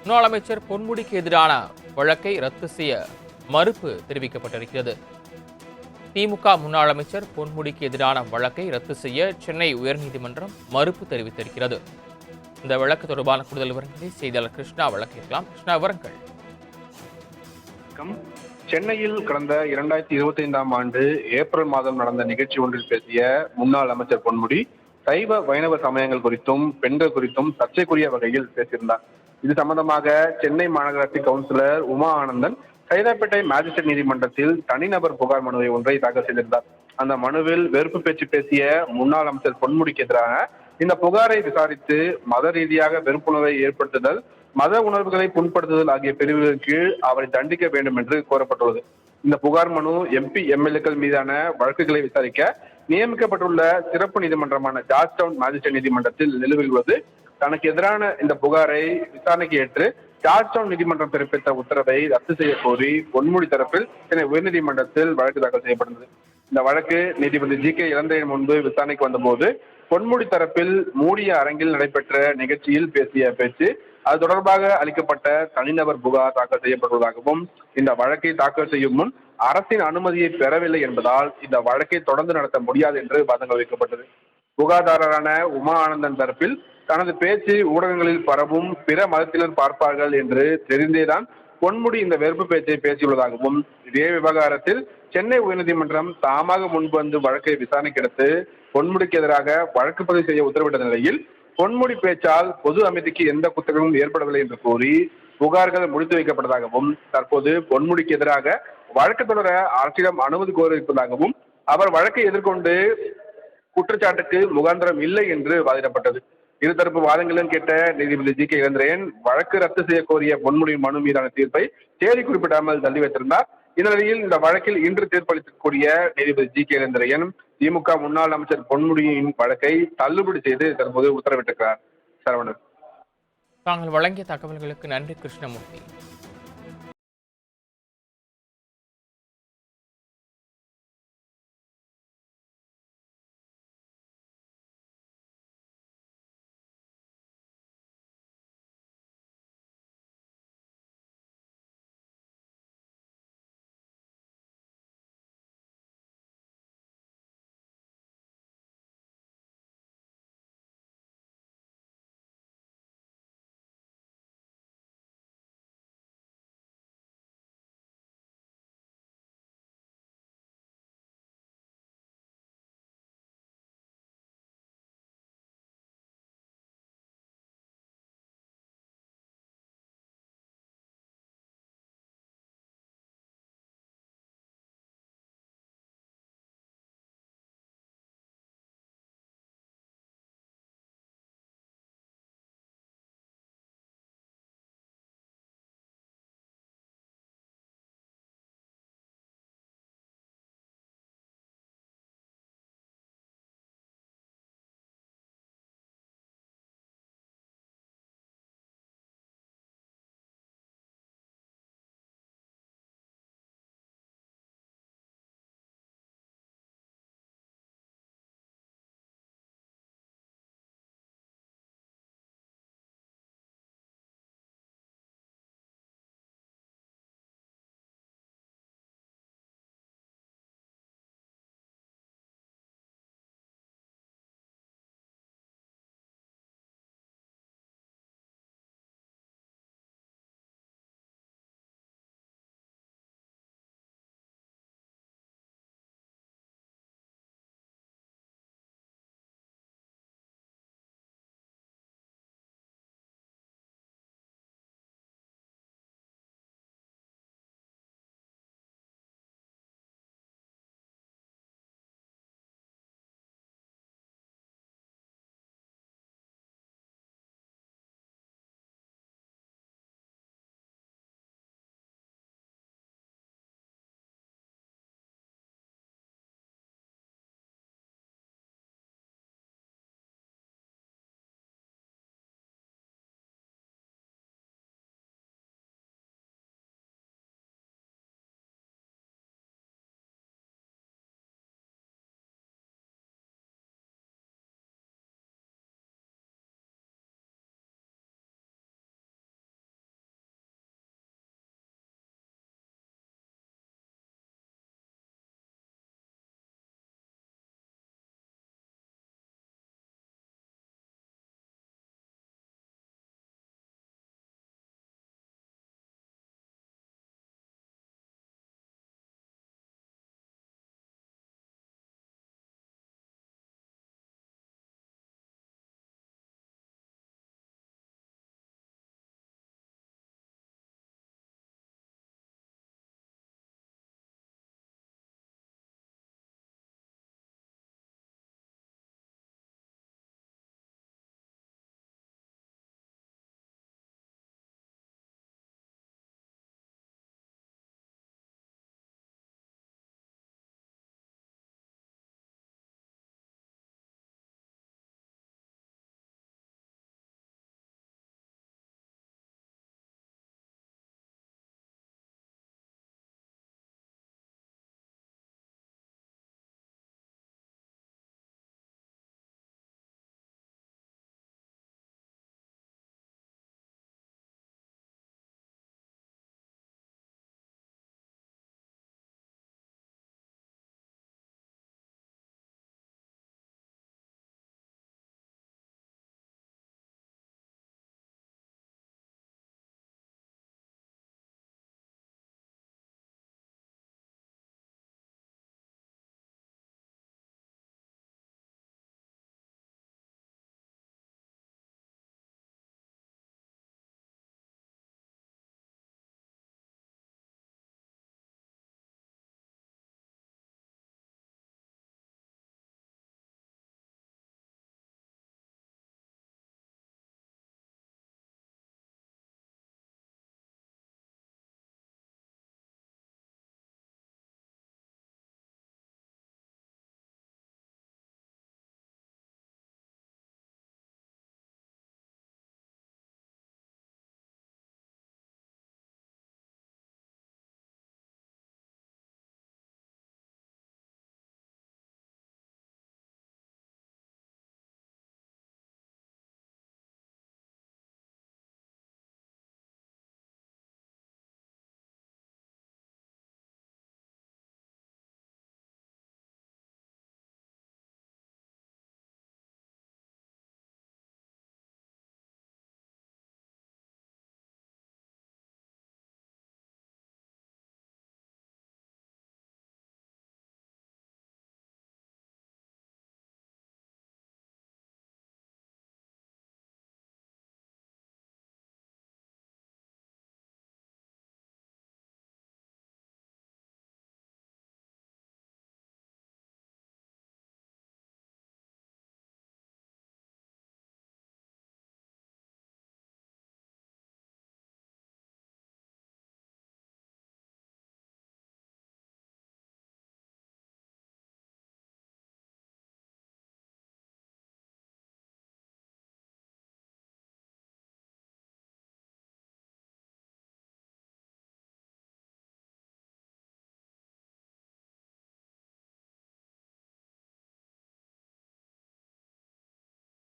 முன்னாள் அமைச்சர் பொன்முடிக்கு எதிரான வழக்கை ரத்து செய்ய மறுப்பு தெரிவிக்கப்பட்டிருக்கிறது. திமுக முன்னாள் அமைச்சர் பொன்முடிக்கு எதிரான வழக்கை ரத்து செய்ய சென்னை உயர்நீதிமன்றம் மறுப்பு தெரிவித்திருக்கிறது. இந்த வழக்கு தொடர்பான கூடுதல் விவரங்களை செய்தியாளர் கிருஷ்ணா வழங்கியிருக்கலாம். கிருஷ்ணா, விவரங்கள். சென்னையில் கடந்த 2025ஆம் ஆண்டு ஏப்ரல் மாதம் நடந்த நிகழ்ச்சி ஒன்றில் பேசிய முன்னாள் அமைச்சர் பொன்முடி சைவ வைணவ சமயங்கள் குறித்தும் பெண்கள் குறித்தும் சர்ச்சைக்குரிய வகையில் பேசியிருந்தார். இது சம்பந்தமாக சென்னை மாநகராட்சி கவுன்சிலர் உமா ஆனந்தன் சைதாப்பேட்டை மேஜிஸ்ட்ரேட் நீதிமன்றத்தில் தனிநபர் புகார் மனுவை ஒன்றை தாக்கல் செய்திருந்தார். அந்த மனுவில் வெறுப்பு பேச்சு பேசிய முன்னாள் அமைச்சர் பொன்முடிக்கு எதிராக இந்த புகாரை விசாரித்து மத ரீதியாக வெறுப்புணர்வை ஏற்படுத்துதல், மத உணர்வுகளை புண்படுத்துதல் ஆகிய பிரிவுகளின் கீழ் அவரை தண்டிக்க வேண்டும் என்று கோரப்பட்டுள்ளது. இந்த புகார் மனு எம்பி எம்எல்ஏக்கள் மீதான வழக்குகளை விசாரிக்க நியமிக்கப்பட்டுள்ள சிறப்பு நீதிமன்றமான ஜார்ஜ் டவுன் மேஜிஸ்ட்ரேட் நீதிமன்றத்தில் நிலுவையில் உள்ளது. தனக்கு எதிரான இந்த புகாரை விசாரணைக்கு ஏற்று ஜார்ஜ் டவுன் நீதிமன்றம் பிறப்பித்த உத்தரவை ரத்து செய்ய கோரி பொன்முடி தரப்பில் சென்னை உயர்நீதிமன்றத்தில் வழக்கு தாக்கல் செய்யப்பட்டது. இந்த வழக்கு நீதிபதி ஜி.கே. இளந்திரையன் முன்பு விசாரணைக்கு வந்தபோது பொன்முடி தரப்பில் மூடிய அரங்கில் நடைபெற்ற நிகழ்ச்சியில் பேசிய பேச்சு, அது தொடர்பாக அளிக்கப்பட்ட தனிநபர் புகார் தாக்கல் செய்யப்பட்டுள்ளதாகவும், இந்த வழக்கை தாக்கல் செய்யும் முன் அரசின் அனுமதியை பெறவில்லை என்பதால் இந்த வழக்கை தொடர்ந்து நடத்த முடியாது என்று வாதங்கள் வைக்கப்பட்டது. புகார்தாரரான உமா ஆனந்தன் தரப்பில் தனது பேச்சு ஊடகங்களில் பரவும் பிற மதத்தினர் பார்ப்பார்கள் என்று தெரிந்தேதான் பொன்முடி இந்த வெறுப்பு பேச்சை பேசியுள்ளதாகவும், இதே விவகாரத்தில் சென்னை உயர்நீதிமன்றம் தாமாக முன்பு வந்து வழக்கை விசாரணைக்கு எடுத்து பொன்முடிக்கு எதிராக வழக்கு பதிவு செய்ய உத்தரவிட்ட நிலையில் பொன்முடி பேச்சால் பொது அமைதிக்கு எந்த குத்தகமும் ஏற்படவில்லை என்று கூறி புகார்கள் முடித்து வைக்கப்பட்டதாகவும், தற்போது பொன்முடிக்கு எதிராக வழக்கு தொடர அரசிடம் அனுமதி கோர இருப்பதாகவும், அவர் வழக்கை எதிர்கொண்டு குற்றச்சாட்டுக்கு முகாந்திரம் இல்லை என்று வாதிடப்பட்டது. இருதரப்பு வாதங்களும் கேட்ட நீதிபதி ஜி.கே. இளந்திரையன் வழக்கு ரத்து செய்ய கோரிய பொன்முடியின் மனு மீதான தீர்ப்பை தேதி குறிப்பிடாமல் தள்ளி வைத்திருந்தார். இந்த நிலையில் இந்த வழக்கில் இன்று தீர்ப்பளிக்கக்கூடிய நீதிபதி ஜி.கே. இளந்திரையன் திமுக முன்னாள் அமைச்சர் பொன்முடியின் வழக்கை தள்ளுபடி செய்து தற்போது உத்தரவிட்டிருக்கிறார். சரவணன், தாங்கள் வழங்கிய தகவல்களுக்கு நன்றி கிருஷ்ணமூர்த்தி.